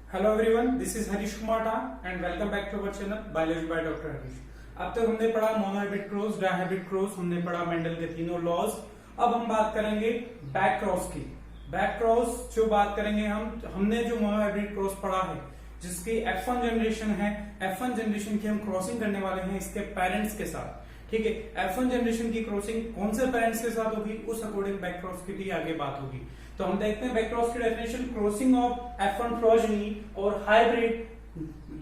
Hello everyone, this is Harish Kumar and welcome back to our channel biology by doctor Harish. अब तक हमने पढ़ा monohybrid cross, dihybrid cross, हमने पढ़ा मेंडल के तीनों लॉज। अब हम बात करेंगे बैक क्रॉस की। बैक क्रॉस जो बात करेंगे हमने जो मोनोहाइब्रिड क्रॉस पढ़ा है जिसकी F1 जनरेशन है, F1 जनरेशन की हम क्रॉसिंग करने वाले हैं इसके पेरेंट्स के साथ। ठीक है, F1 जनरेशन की क्रॉसिंग कौन से पेरेंट्स के साथ होगी उस अकॉर्डिंग बैक क्रॉस की भी आगे बात होगी। तो हम देखते हैं बैक क्रॉस की definition. Crossing of F1 progeny और हाइब्रिड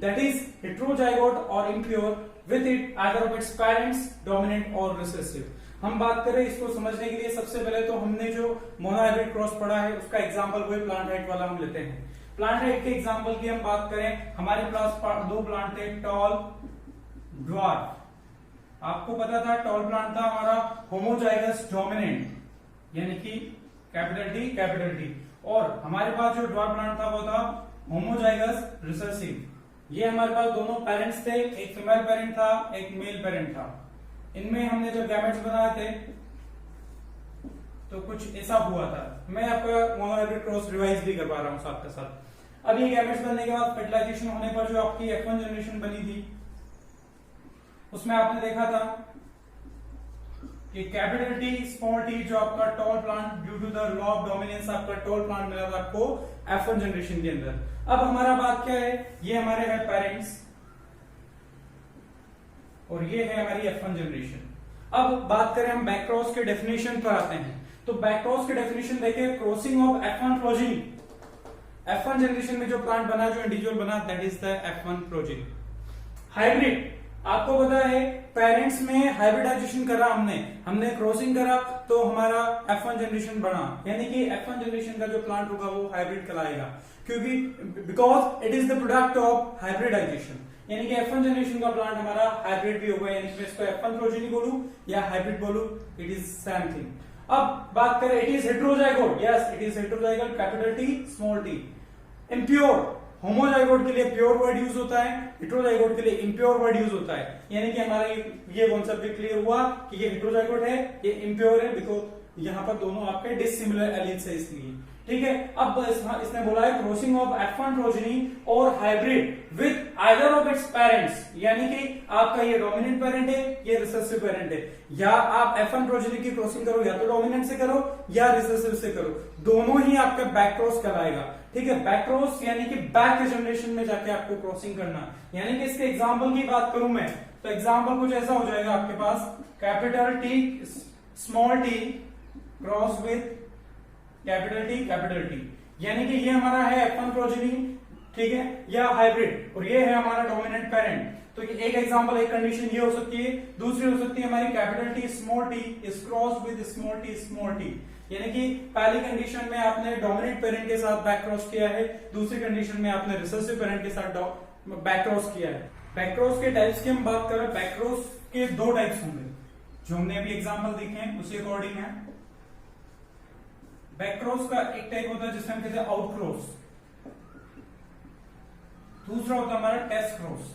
दैट इज हेटेरोजाइगोट और impure with it either of its parents dominant और रिसेसिव। हम बात करें इसको समझने के लिए सबसे पहले तो हमने जो मोनोहाइब्रिड क्रॉस पढ़ा है उसका एग्जांपल वही प्लांट हाइट वाला हम लेते हैं। प्लांट हाइट के एग्जांपल की हम बात करें, हमारे पास दो प्लांट थे, टॉल, ड्वार्फ। आपको पता था टॉल प्लांट था हमारा होमोजाइगस डोमिनेंट यानी कि कैपिटल टी, और हमारे पास जो ड्वार्फ प्लांट था वो था होमोजाइगस रिसेसिव। ये हमारे पास दोनों पेरेंट्स थे, एक फीमेल पेरेंट था एक मेल पेरेंट था। इनमें हमने जब गैमेट्स बनाए थे तो कुछ ऐसा हुआ था। मैं आपका मोनोहाइब्रिड क्रॉस रिवाइज भी करवा रहा हूं साथ के साथ। अब ये गैमेट्स बनने के बाद फर्टिलाइजेशन होने पर जो आपकी F1 जनरेशन बनी थी उसमें आपने देखा था कि कैपिटल टी स्मॉल टी जो आपका tall plant due to the law of dominance आपका टॉल प्लांट मिला था आपको F1 जनरेशन के अंदर। अब हमारा बात क्या है, ये हमारे है पेरेंट्स और ये है हमारी F1 जनरेशन। अब बात करें हम बैक क्रॉस के डेफिनेशन पर आते हैं। तो बैक क्रॉस के डेफिनेशन देखें, crossing of F1 progeny. F1 generation में जो प्लांट बना, जो इंडिविजुअल बना, that is the F1 progeny. Hybrid, आपको पता है पेरेंट्स में हाइब्रिडाइजेशन करा हमने क्रॉसिंग करा तो हमारा F1 जनरेशन बना, यानी कि F1 जनरेशन का जो प्लांट होगा वो हाइब्रिड कहलाएगा, क्योंकि because it is the product of hybridization. यानी कि F1 जनरेशन का प्लांट हमारा हाइब्रिड भी होगा, यानी कि मैं इसको F1 प्रोजेनी बोलूं या हाइब्रिड बोलूं, इट इज सेम थिंग। अब बात करें, it is heterozygote, yes it is heterozygote, capital T small T. Impure, homozygote के लिए प्योर वर्ड यूज होता है, हेटेरोजाइगोट के लिए इम्प्योर वर्ड यूज होता है। यानी कि हमारा ये कॉन्सेप्ट भी क्लियर हुआ कि ये हेटेरोजाइगोट है, ये इम्प्योर है, बिकॉज यहाँ पर दोनों आपके डिसिमिलर एलिमेंट्स है इसलिए। ठीक है, अब इसने बोला है क्रॉसिंग ऑफ F1 प्रोजेनी और hybrid with either of its parents, यानी कि आपका ये डोमिनेंट पेरेंट है, ये रिसेसिव पेरेंट है। या आप F1 प्रोजेनी की क्रॉसिंग करो या तो डोमिनेंट से करो या रिसेसिव से करो, दोनों ही आपका बैक क्रॉस कहलाएगा। ठीक है, बैक क्रॉस यानी कि बैक जनरेशन में जाके आपको क्रॉसिंग करना। यानी कि इसके एग्जांपल की बात करूं मैं तो एग्जांपल कुछ ऐसा हो जाएगा आपके पास, capital T small T cross with capital T, यानी कि ये हमारा है F1 प्रोजेनी, ठीक है, या हाइब्रिड, और ये है हमारा डोमिनेंट पेरेंट। तो एक एग्जांपल, एक कंडीशन ये हो सकती है। दूसरी हो सकती है हमारी capital T small T is cross with small T, यानी कि पहली कंडीशन में आपने डोमिनेंट पेरेंट के साथ बैक क्रॉस किया है, दूसरी कंडीशन में आपने रिसेसिव पेरेंट के साथ बैक क्रॉस किया है। बैक क्रॉस के टाइप्स की हम बात करें, बैक क्रॉस के दो टाइप्स होंगे जो हमने अभी एग्जांपल देखे हैं उसी अकॉर्डिंग है। बैक क्रॉस का एक टाइप होता है जिसमें हम कहते हैं आउट क्रॉस, दूसरा होता है हमारा टेस्ट क्रॉस।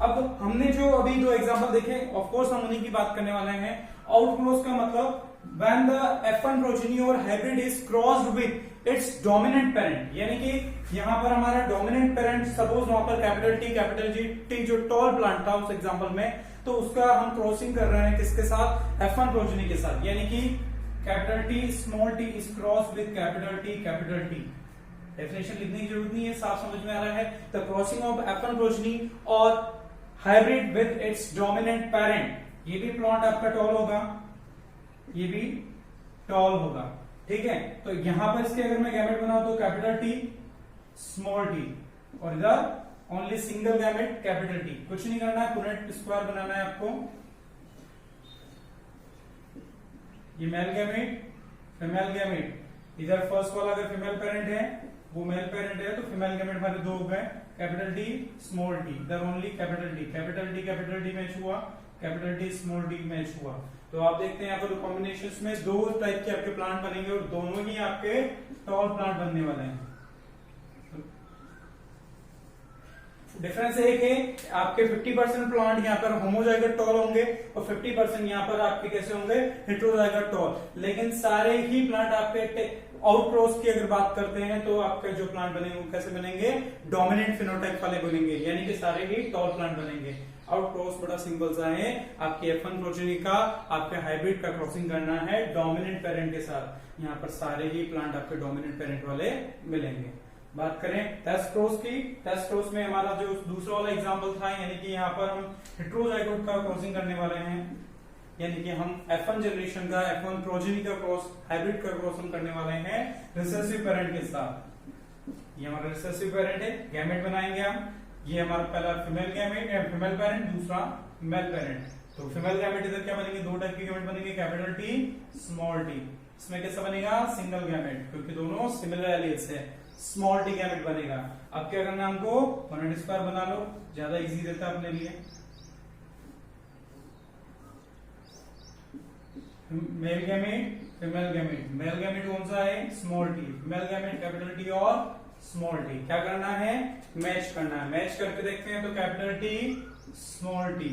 अब हमने जो अभी दो एग्जांपल देखे, ऑफ कोर्स हम उन्हीं की बात करने वाले हैं। आउट क्रॉस का मतलब when the F1 प्रोजेनी और hybrid is crossed with its dominant parent, यानी कि यहां पर हमारा डोमिनेंट पेरेंट, सपोज वहां पर कैपिटल टी जो टॉल प्लांट था उस एग्जांपल में, तो उसका हम क्रॉसिंग कर रहे हैं किसके साथ, F1 प्रोजेनी के साथ, यानी कि capital T small T is cross with capital T. Definition लिखने की जरूरत नहीं है, साफ समझ में आ रहा है। The crossing of F1 progeny और hybrid with its dominant parent, ये भी प्लांट आपका टॉल होगा, ये भी टॉल होगा। ठीक है, तो यहां पर इसके अगर मैं गैमेट बनाऊं तो कैपिटल टी स्मॉल टी, और इधर only single gamete capital T. कुछ नहीं करना है, पुनेट स्क्वायर बनाना है आपको। ये मेल गैमेट, फीमेल गैमेट, इधर फर्स्ट वाला अगर फीमेल पेरेंट है वो मेल पेरेंट है तो फीमेल गैमेट हमारे दो हो गए, कैपिटल टी स्मॉल टी, इधर ओनली कैपिटल टी मैच हुआ, capital T small T match हुआ। तो आप देखते हैं यहाँ पर कॉम्बिनेशन में दो टाइप के आपके प्लांट बनेंगे और दोनों ही आपके टॉल प्लांट बनने वाले हैं। डिफरेंस एक है, आपके 50% प्लांट यहाँ पर होमोजाइगोट टॉल होंगे और 50% यहाँ पर आपके कैसे होंगे, हेटेरोजाइगोट टॉल। लेकिन सारे ही प्लांट आपके आउटक्रॉस की अगर बात करते हैं तो आपके जो प्लांट बनेंगे वो कैसे बनेंगे, डोमिनेंट फिनोटाइप वाले बनेंगे, यानी कि सारे ही टॉल प्लांट बनेंगे। आउटक्रॉस बड़ा सिंपल सा है, आपके F1 प्रोजेनी का आपके हाइब्रिड का क्रॉसिंग करना है डोमिनेंट पेरेंट के साथ। यहाँ पर सारे ही प्लांट आपके डोमिनेंट पेरेंट वाले मिलेंगे। बात करें टेस्ट क्रॉस की, टेस्ट क्रॉस में हमारा जो दूसरा वाला एग्जांपल था, यानी कि यहाँ पर हम हेटेरोजाइगोट का क्रॉसिंग करने वाले हैं, यानी कि हम F1 जनरेशन का F1 प्रोजेनी का क्रॉस हाइब्रिड का क्रॉस हम करने वाले हैं रिसेसिव पेरेंट के साथ। ये हमारा रिसेसिव पेरेंट है, गैमेट बनाएंगे हम। ये हमारा पहला फीमेल गैमेट, फीमेल पेरेंट, दूसरा मेल पेरेंट। तो फीमेल गैमेट इधर क्या बनेंगे, दो टाइप के गैमेट बनेंगे, कैपिटल टी, स्मॉल टी। इसमें कैसा बनेगा, सिंगल गैमेट, क्योंकि दोनों सिमिलर एलियस है, स्मॉल टी गैमेट बनेगा। अब क्या करना है हमको, 100 स्क्वायर बना लो, ज्यादा इजी रहता है अपने लिए। Male gamete, female gamete, male gamete कौन सा है, small T, female gamete capital T और स्मॉल टी। क्या करना है, मैच करना है। मैच करके देखते हैं तो capital T, small T,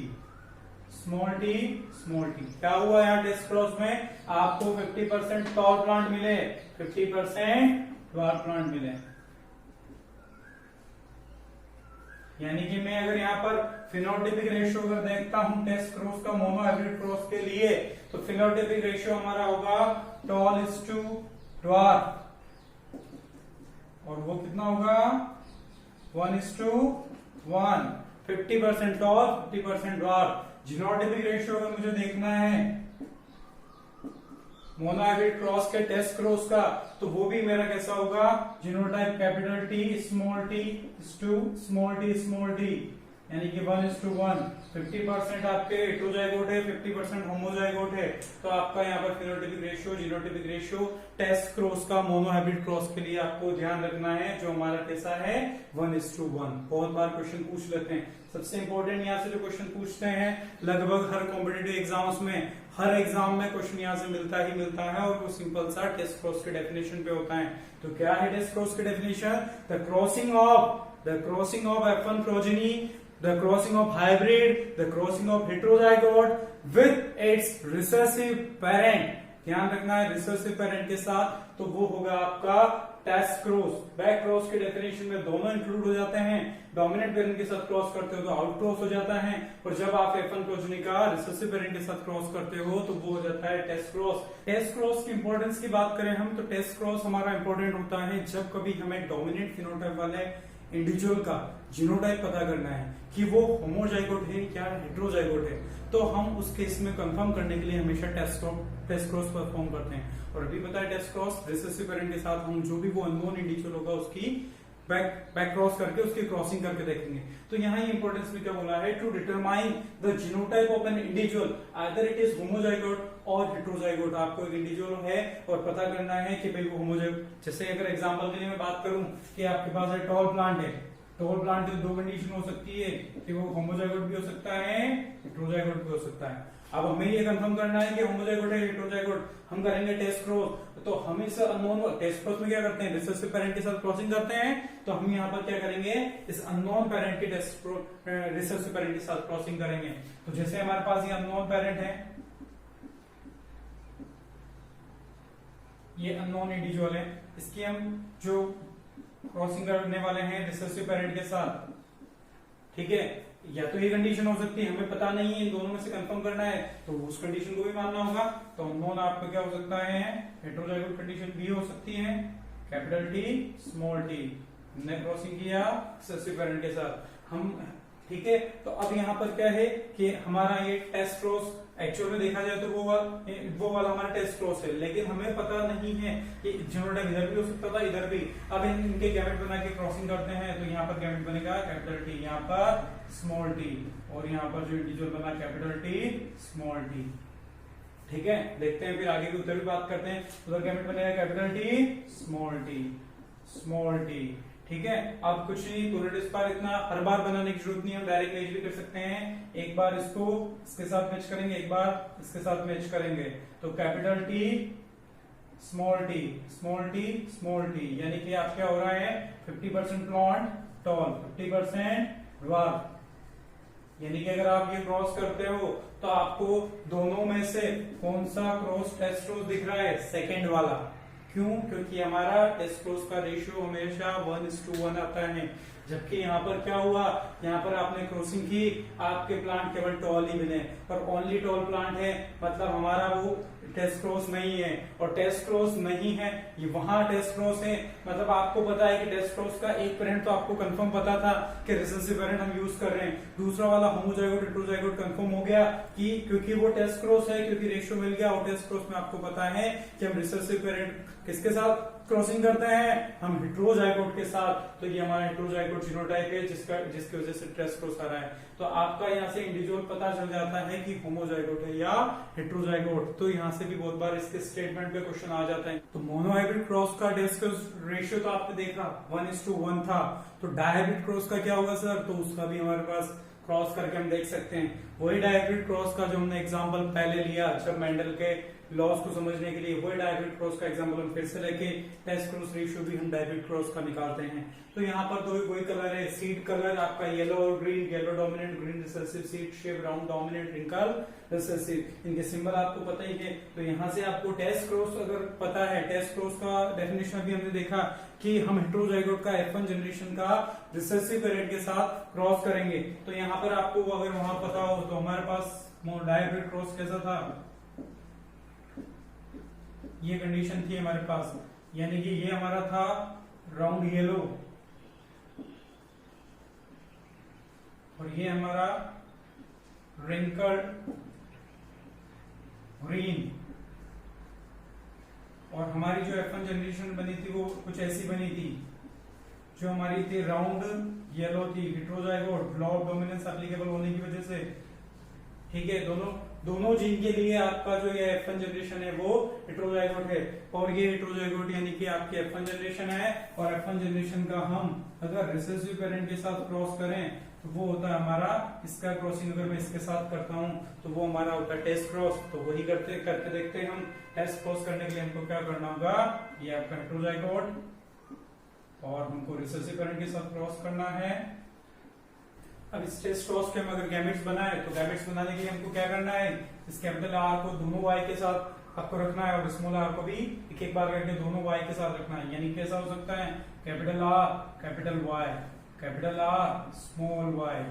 small T, small T. क्या हुआ यहाँ टेस्ट क्रॉस में, आपको 50% टॉल प्लांट मिले, 50% ड्वार्फ प्लांट मिले। यानी कि मैं अगर यहाँ पर फिनोटाइपिक रेशियो अगर देखता हूं टेस्ट क्रॉस का मोनो हाइब्रिड क्रॉस के लिए, तो फिनोटाइपिक रेशियो हमारा होगा टॉल इज टू ड्वार्फ, और वो कितना होगा 1:1, 50% टॉल 50% ड्वार्फ। जीनोटाइपिक रेशियो अगर मुझे देखना है मोनोहाइब्रिड क्रॉस के टेस्ट क्रॉस का, तो वो भी मेरा कैसा होगा, genotype capital T small T to small T small T, यानी कि 1:1। 50% आपके हेटेरोजाइगोट है, 50% होमोजाइगोट है, तो आपका यहाँ पर phenotypic ratio, genotypic ratio test cross का मोनोहाइब्रिड क्रॉस के लिए आपको ध्यान रखना है, जो हमारा कैसा है 1:1। बहुत बार क्वेश्चन पूछ लेते हैं। सबसे इंपॉर्टेंट यहाँ से जो क्वेश्चन पूछते हैं लगभग हर कॉम्पिटिटिव एग्जाम्स में, हर एग्जाम में क्वेश्चन यहाँ से मिलता ही मिलता है, और वो सिंपल सा टेस्ट क्रॉस के डेफिनेशन पे होता है। तो क्या है टेस्ट क्रॉस के definition, the crossing of F1 progeny, the crossing of hybrid, the crossing of heterozygote with its recessive parent। ध्यान रखना है रिसेसिव पेरेंट के साथ, तो वो होगा आपका टेस्ट क्रॉस। बैक क्रॉस के डेफिनेशन में दोनों इंक्लूड हो जाते हैं, डोमिनेंट पेरेंट के साथ क्रॉस करते हो तो आउट क्रॉस हो जाता है, और जब आप F1 प्रोजेनी का रिसेसिव पेरेंट के साथ क्रॉस करते हो तो वो हो जाता है टेस्ट क्रॉस। टेस्ट क्रॉस की इंपॉर्टेंस की बात करें हम, तो टेस्ट क्रॉस हमारा इंपॉर्टेंट होता है जब कभी हमें डोमिनेंट फिनोटाइप वाले इंडिविजुअल का जीनोटाइप पता करना है कि वो होमोजाइगोट है या हेटेरोजाइगोट है, तो हम उस केस में कंफर्म करने के लिए हमेशा टेस्ट क्रॉस परफॉर्म करते हैं। और अभी पता है टेस्ट क्रॉस रिसेसिव पेरेंट के साथ हम जो भी वो अननोन इंडिविजुअल होगा उसकी बैक क्रॉस करके उसकी क्रॉसिंग करके देखेंगे। तो यहाँ ये इंपॉर्टेंस में क्या बोला है, to determine the genotype of an individual either it is homozygote और हेटेरोजाइगोट। आपको एक इंडिविजुअल है और पता करना है कि भाई वो होमोजाइगोट, जैसे अगर एग्जांपल के लिए मैं बात करूं कि आपके पास एक टॉल प्लांट है, टॉल प्लांट में दो कंडीशन हो सकती है कि वो होमोजाइगोट भी हो सकता है, हेटेरोजाइगोट भी हो सकता है। अब हमें ये कंफर्म करना है कि होमोजाइगोट है हेटेरोजाइगोट, हम करेंगे टेस्ट क्रॉस। तो हम इस अननोन टेस्ट क्रॉस में क्या करते हैं, रिसेसिव पेरेंट के साथ क्रॉसिंग करते हैं, तो हम यहाँ पर क्या करेंगे, इस अननोन पेरेंट के रिसेसिव पेरेंट के साथ क्रॉसिंग करेंगे। तो जैसे हमारे पास ये अननोन पेरेंट है, ये अननोन इंडिविजुअल है, इसकी हम जो क्रॉसिंग करने वाले हैं रिसेसिव पेरेंट के साथ, ठीक है, या तो ये कंडीशन हो सकती है, हमें पता नहीं है, इन दोनों में से कंफर्म करना है, तो उस कंडीशन को भी मानना होगा। तो अननोन आपका क्या हो सकता है, हेटेरोजाइगोट कंडीशन भी हो सकती है, कैपिटल टी स्मॉल टी, हमने क्रॉसिंग किया रिसेसिव पेरेंट के साथ हम, ठीक है। तो अब यहाँ पर क्या है कि हमारा ये टेस्ट क्रॉस एक्चुअल में देखा जाए तो वो वाला हमारा टेस्ट क्रॉस है, लेकिन हमें पता नहीं है कि जीनोटाइप इधर भी हो सकता था, इधर भी। अब इनके गैमेट बना के क्रॉसिंग करते हैं, तो यहाँ पर गैमेट बनेगा कैपिटल टी, यहाँ पर स्मॉल टी, और यहाँ पर जो इंडिविजुअल बना कैपिटल टी स्मॉल टी, ठीक है। देखते हैं फिर आगे की उधर भी बात करते हैं, उधर गैमेट बनेगा कैपिटल टी स्मॉल टी, ठीक है। अब कुछ नहीं, टोरेट स्क्वायर इतना हर बार बनाने की जरूरत नहीं है, हम डायरेक्ट मैच भी कर सकते हैं। एक बार इसको इसके साथ मैच करेंगे, एक बार इसके साथ मैच करेंगे, तो कैपिटल टी स्मॉल टी, यानी कि आप क्या हो रहा है 50% प्लांट टॉल, 50% ड्वार्फ। यानी कि अगर आप ये क्रॉस करते हो तो आपको दोनों में से कौन सा क्रॉस टेस्ट क्रॉस दिख रहा है, सेकेंड वाला, क्यों? क्योंकि हमारा टेस्ट क्रॉस का रेशियो हमेशा 1:1 आता है, जबकि यहाँ पर क्या हुआ, यहाँ पर आपने क्रॉसिंग की, आपके प्लांट केवल टॉल ही बने, पर ओनली टॉल प्लांट है, मतलब हमारा वो टेस्ट क्रॉस नहीं है, और टेस्ट क्रॉस नहीं है, ये वहां टेस्ट क्रॉस है, मतलब आपको पता है कि टेस्ट क्रॉस का एक पेरेंट तो आपको कंफर्म पता था कि रिसेसिव पेरेंट हम यूज कर रहे हैं, दूसरा वाला होमोजाइगोट हेटेरोजाइगोट कंफर्म हो गया कि क्योंकि वो टेस्ट क्रॉस है, क्योंकि रेशियो मिल गया, और टेस्ट क्रॉस में आपको पता है कि हम रिसेसिव पेरेंट किसके साथ क्रॉसिंग करते हैं, हम हेटेरोजाइगोट के साथ, तो ये हमारा हेटेरोजाइगोट जीनोटाइप है जिसकी वजह से टेस्ट क्रॉस आ रहा है। तो आपका यहाँ से इंडिविजुअल पता चल जाता है कि होमोजाइगोट है या हेटेरोजाइगोट। तो यहाँ से भी बहुत बार इसके स्टेटमेंट पे क्वेश्चन आ जाता है। तो मोनोहाइब्रिड क्रॉस का टेस्ट रेशियो तो आपने देखा 1:1 था, तो डायहाइब्रिड क्रॉस का क्या होगा सर? तो उसका भी हमारे पास क्रॉस करके हम देख सकते हैं, वही डायहाइब्रिड क्रॉस का जो हमने एग्जांपल पहले लिया जब मेंडल के लॉस को समझने के लिए, वही डायहाइब्रिड क्रॉस का एग्जांपल हम फिर से लेके टेस्ट क्रॉस रेशियो भी हम डायहाइब्रिड क्रॉस का निकालते हैं। तो यहाँ पर दो वही कलर है, सीड कलर आपका येलो और green, yellow dominant, green recessive, seed shape round dominant, wrinkle recessive, इनके सिंबल आपको पता ही है। तो यहाँ से आपको टेस्ट क्रॉस अगर पता है, टेस्ट क्रॉस का डेफिनेशन भी हमने देखा कि हम हेटेरोजाइगोट का F1 जनरेशन का रिसेसिव पेरेंट के साथ क्रॉस करेंगे। तो यहाँ पर आपको अगर वहां पता हो तो हमारे पास डायहाइब्रिड क्रॉस कैसा था, ये कंडीशन थी हमारे पास, यानी कि ये हमारा था राउंड येलो और ये हमारा रिंकल्ड ग्रीन, और हमारी जो F1 जनरेशन बनी थी वो कुछ ऐसी बनी थी, जो हमारी थी राउंड येलो थी, हेटेरोजाइगोट, लॉ ऑफ डोमिनेंस एप्लीकेबल होने की वजह से। ठीक है, दोनों जीन के लिए आपका जो ये F1 जनरेशन है वो हेटेरोजाइगोट है, और ये हेटेरोजाइगोट यानी कि आपकी F1 जनरेशन है, और F1 जनरेशन का हम अगर रिसेसिव पेरेंट के साथ क्रॉस करें तो वो होता है हमारा, इसका क्रॉसिंग अगर मैं इसके साथ करता हूं तो वो हमारा होता है टेस्ट क्रॉस। तो वही करके देखते हैं हम। टेस्ट क्रॉस करने के लिए हमको क्या करना होगा, ये आपका हेटेरोजाइगोट और हमको रिसेसिव पेरेंट के साथ क्रॉस करना है। अब इस टेस्ट क्रॉस के हम अगर गैमेट्स बनाए तो गैमेट्स बनाने के लिए हमको क्या करना है, इस कैपिटल आर को दोनों वाई के साथ आपको रखना है, और स्मॉल आर को भी एक बार करके दोनों वाई के साथ रखना है। यानी कैसा हो सकता है, capital R capital Y, capital R small Y,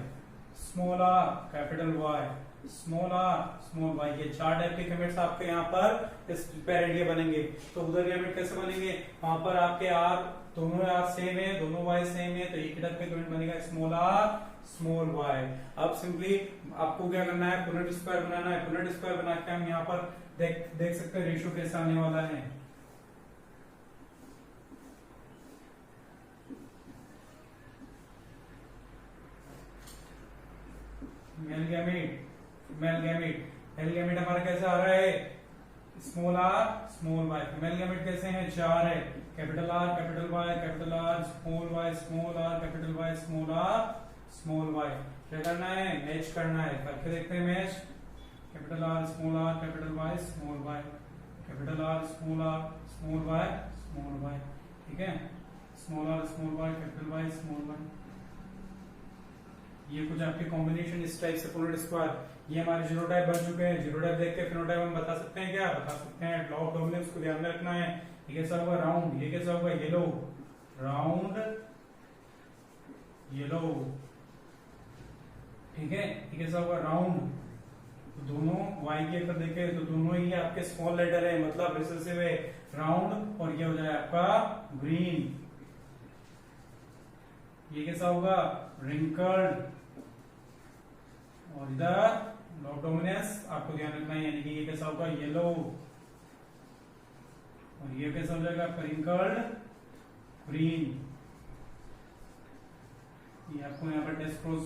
small R capital Y, small R small Y. ये चार टाइप के गैमेट्स आपके यहाँ पर इस पेरेंट के बनेंगे। तो उधर गैमेट कैसे बनेंगे, वहां पर आपके आर दोनों आर सेम है, दोनों वाई सेम है, तो एक टाइप का गैमेट बनेगा स्मॉल आर स्मॉल वाई। अब सिंपली आपको क्या करना है, पुनेट स्क्वायर बनाना है। पुनेट स्क्वायर बना के हम यहाँ पर देख सकते हैं रेशियो कैसा आने वाला है। मेल गैमेट हमारा कैसा आ रहा है, small R small Y. Male gamete कैसे हैं, चार है, capital R capital Y, capital R small Y, small R capital Y, small R small Y. क्या करना है, मैच करना है, करके देखते हैं match. Capital R small R capital Y small Y, capital R small Y small Y. ठीक है, small R small Y capital Y small Y. ये कुछ आपके कॉम्बिनेशन इस टाइप से पुनेट स्क्वायर। ये हमारे जीनोटाइप बन चुके हैं। जीनोटाइप देख के फिनोटाइप हम बता सकते हैं, क्या बता सकते हैं, लॉ ऑफ डोमिनेंस को ध्यान में रखना है। ये कैसा होगा, राउंड, ये कैसा होगा, येलो, राउंड येलो। ठीक है, ये कैसा होगा, राउंड। तो दोनों वाई के अगर देखें तो दोनों ही आपके स्मॉल लेटर है, मतलब रिसेसिव है, राउंड, और ये हो जाए आपका ग्रीन। ये कैसा होगा, रिंकल्ड, और इधर लॉ ऑफ डोमिनेंस आपको ध्यान रखना है, यानी कि ये कैसा होगा, येलो, और ये कैसा हो जाएगा, रिंकल्ड ग्रीन। ये आपको यहाँ पर टेस्ट क्रॉस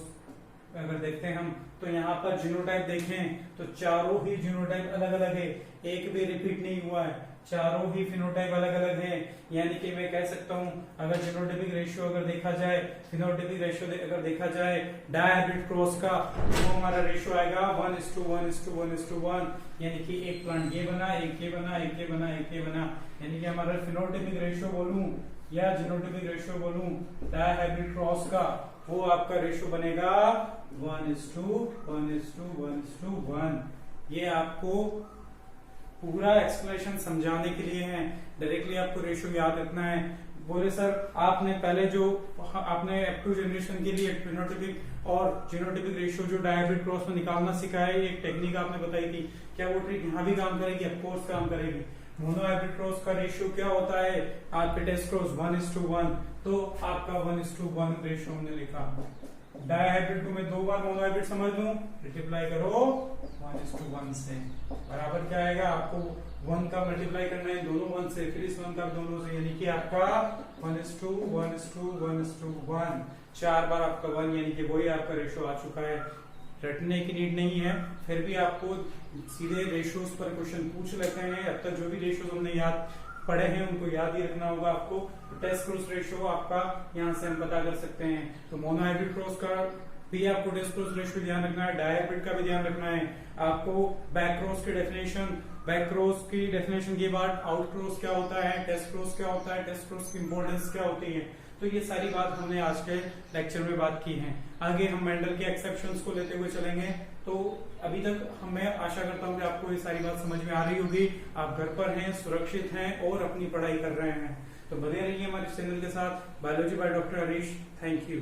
अगर देखते हैं हम, तो यहाँ पर जीनोटाइप देखें तो चारों ही जीनोटाइप अलग अलग है, एक भी रिपीट नहीं हुआ है, चारों ही फिनोटाइप अलग अलग है। यानी कि मैं कह सकता हूं, अगर जीनोटाइपिक रेशियो अगर देखा जाए, फिनोटाइपिक रेशियो अगर देखा जाए डायहाइब्रिड क्रॉस का, तो हमारा रेशियो आएगा 1:1:1:1, यानी कि एक प्लांट ये बना, एक ये बना, एक ये बना, एक ये बना। यानी कि हमारा फिनोटाइपिक रेशियो बोलूं या जीनोटाइपिक रेशियो बोलूं डायहाइब्रिड क्रॉस का, वो आपका रेशियो बनेगा 1:1:1:1। ये आपको पूरा एक्सप्लेनेशन समझाने के लिए है, डायरेक्टली आपको रेशियो याद रखना है। बोले सर आपने पहले जो आपने F2 जनरेशन के लिए फिनोटाइपिक और जीनोटाइपिक रेशियो जो डायहाइब्रिड क्रॉस में निकालना सिखाया है, एक टेक्निक आपने बताई थी, क्या वो ट्रिक यहाँ भी काम करेगी? ऑफकोर्स काम करेगी। मोनोहाइब्रिड क्रॉस का रेशियो क्या होता है? आपके टेस्ट क्रॉस 1:1, तो आपका 1:1 रेशियो हमने लिखा। डायहाइब्रिड को मैं 2 बार मोनोहाइब्रिड समझ लूं, मल्टीप्लाई करो 1:1 से, बराबर क्या आएगा? आपको 1 का मल्टीप्लाई करना है दोनों 1 से, फिर इस 1 का दोनों से, यानी कि आपका 1:1:1, 4 बार आपका 1, यानी कि वही आपका रेशियो आ चुका है। रटने की नीड नहीं है, फिर भी आपको सीधे रेशियोज पर क्वेश्चन पूछ लेते हैं। अब तक जो भी रेशियोज हमने याद पढ़े हैं उनको याद ही रखना होगा आपको। टेस्ट क्रॉस रेशियो आपका यहाँ से हम पता कर सकते हैं। तो मोनोहाइब्रिड क्रॉस का भी आपको टेस्ट क्रॉस रेशियो ध्यान रखना है, डायहाइब्रिड का भी ध्यान रखना है। आपको बैक क्रॉस की डेफिनेशन के बाद आउट क्रॉस क्या होता है, टेस्ट क्रॉस क्या होता है, टेस्ट क्रॉस की इंपॉर्टेंस क्या होती है, तो ये सारी बात हमने आज के लेक्चर में बात की है। आगे हम मेंडल के एक्सेप्शंस को लेते हुए चलेंगे। तो अभी तक मैं आशा करता हूँ कि आपको ये सारी बात समझ में आ रही होगी। आप घर पर हैं, सुरक्षित हैं और अपनी पढ़ाई कर रहे हैं। तो बने रहिए हमारे चैनल के साथ। Biology by doctor Harish. Thank you.